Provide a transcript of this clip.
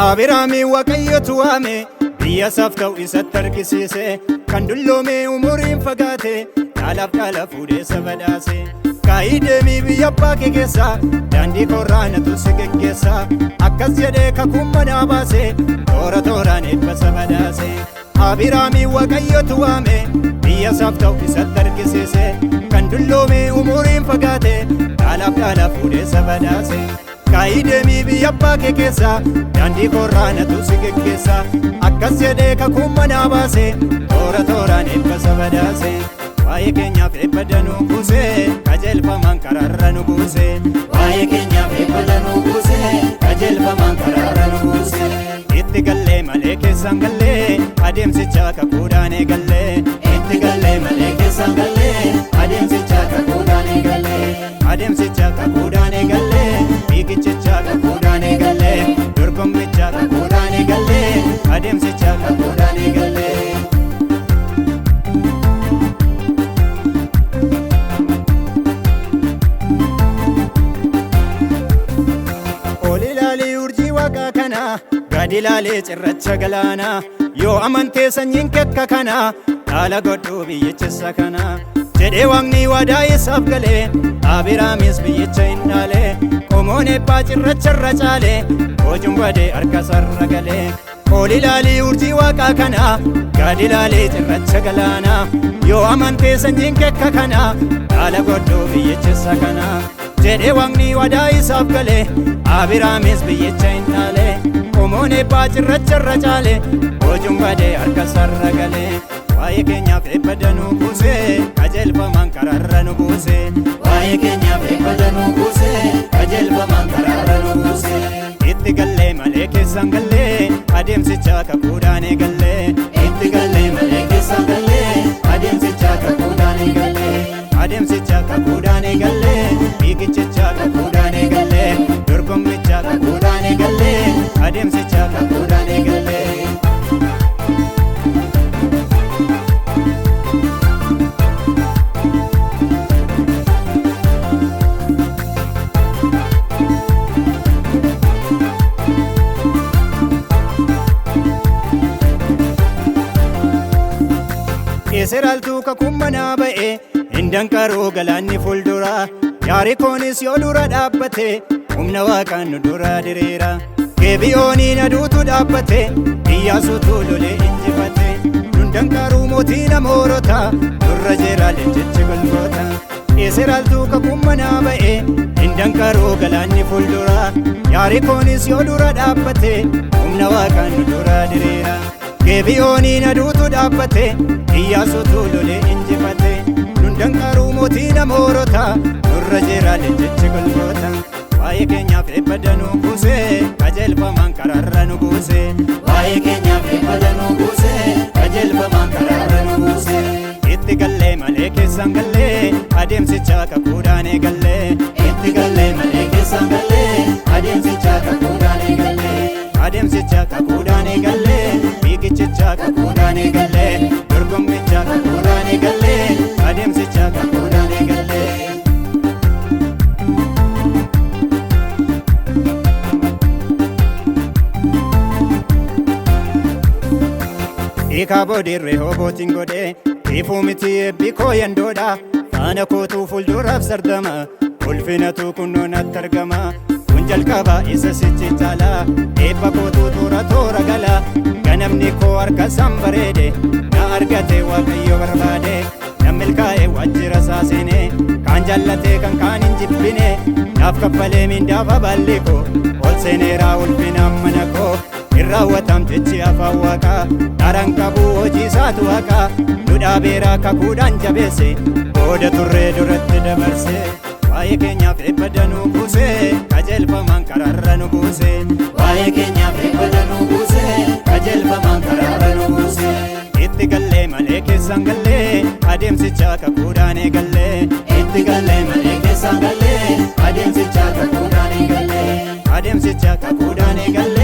Abiraami Waaqayyotu waame biyya safta'u isatti argisiise kan dulloome umuriin fagaate dhaalaaf dhaala fuudhee isa badhaase. Kaayii deemii biyya abbaa kee keessa daandii koorraanatu si geggeessa akkas jedhee kakuun manaa baase toora tooraan eebba isa badhaase. Abiraami Waaqayyotu waame biyya safta'u isatti argisiise kan dulloome umuriin fagaate dhaalaaf dhaala fuudhee isa badhaase. Kaayii deemii biyya abbaa kee keessa daandii koorraanatu si geggeessa akkas jedhee kakuun manaa baase toora tooraan eebba isa badhaase. Waa'ee keenyaaf eebba danuu buuse qajeelfamaan karaarra nu buuse. Waa'ee keenyaaf eebba danuu buuse qajeelfamaan karaarra nu buuse. Itti gallee malee keessaan gallee adeemsicha kakuudhaan eegallee. Itti gallee malee keessaan gallee adeemsicha kakuudhaan eegallee. Adeemsicha kakuudhaan eegallee fiigichicha kakuudhaan eegallee dorgommicha kakuudhaan eegallee adeemsicha kakuudhaan eegallee. Gadi laalee cirracha galaana yoo amantee sanyiin kekka kana dhaala godhuu biyyichisa kana jedhee waaqni waadaa isaaf galee Abiraamis biyyicha hin dhaale qomoon eebbaa cirracharra caale hojuun badee harka sarra galee. Oli laalii urjii waaqaa kana gadi laalee cirracha galaana yoo amantee sanyiin kekka kana dhaala godhuu biyyichisa kana jedhee waaqni waadaa isaaf galee Abiraamis biyyicha hin dhaale qomoon eebbaa cirracharra caale hojuun badee harka sarra galee. Waa'ee keenyaaf eebba danuu buuse qajeelfamaan karaarra nu buuse. Waa'ee keenyaaf eebba danuu buuse qajeelfamaan karaarra nu buuse. Itti gallee malee keessaan gallee adeemsicha kakuudhaan eegallee. Itti gallee malee keessaan gallee adeemsicha kakuudhaan eegallee. Adeemsicha kakuudhaan eegallee fiigichicha kakuudhaan eegallee dorgommicha kakuudhaan eegallee adeemsicha kakuudhaan eegallee. Eseraaltuu kakuun manaa ba'e hindanqaruu galaanni fuuldura yaarikoonis yoo dura dhaabbate humna waaqaan nu dura diriira. Geebiyooniin aduutu dhaabbate Iyyaasuutu lolee injifate hundanqaruu mootii namoorota durra jira leenjichi golgoota. Eseraaltuu kakuun manaa ba'e hindanqaruu galaanni fuuldura yaarikoonis yoo dura dhaabbate humna waaqaan nu dura diriira. Geebiyooniin aduutu dhaabbate Iyyaasuutu lolee injifate hundanqaruu mootii namoorota durra jira leenjichi golgoota. Waa'ee keenyaaf eebba danuu buuse qajeelfamaan karaarra nu buuse. Waa'ee keenyaaf eebba danuu buuse qajeelfamaan karaarra nu buuse. Itti gallee malee keessaan gallee adeemsicha kakuudhaan eegallee. Itti gallee malee keessaan gallee adeemsicha kakuudhaan eegallee. Adeemsicha kakuudhaan eegallee fiigichicha kakuudhaan eegallee dorgommicha kakuudhaan eegallee adeemsicha kakuudhaan eegallee. Hiikaa boodirree hoobootiin godhee tiifuu miti eebbi koo yandoodha faana kootuu fuulduraaf sardama ulfinatu kunnoon natti argama. Kun jalqaba isa sichi caala eebba kootuu toora toora gala ganamni koo harka isaan bareede na argate waaqayyo barbaade. Nan milkaa'e waajjira isaa seene kaan jaallatee kan kaan hin jibbine naaf kaffalee mindaaf abaalli koo ol seeneeraa ulfinaan mana koo. Irraawwatam jechi afaan waaqaa dharaan qabu hojii isaatu waaqaa nu dhaabeera kakuudhaan jabeesse booda turree duratti dabarse. Waa'ee keenyaaf eebba danuu buuse qajeelfamaan karaarra nu buuse. Waa'ee keenyaaf eebba danuu buuse qajeelfamaan karaarra nu buuse. Itti gallee malee keessaan gallee adeemsicha kakuudhaan eegallee. Itti gallee malee keessaan gallee adeemsicha kakuudhaan eegallee. Adeemsicha kakuudhaan eegallee.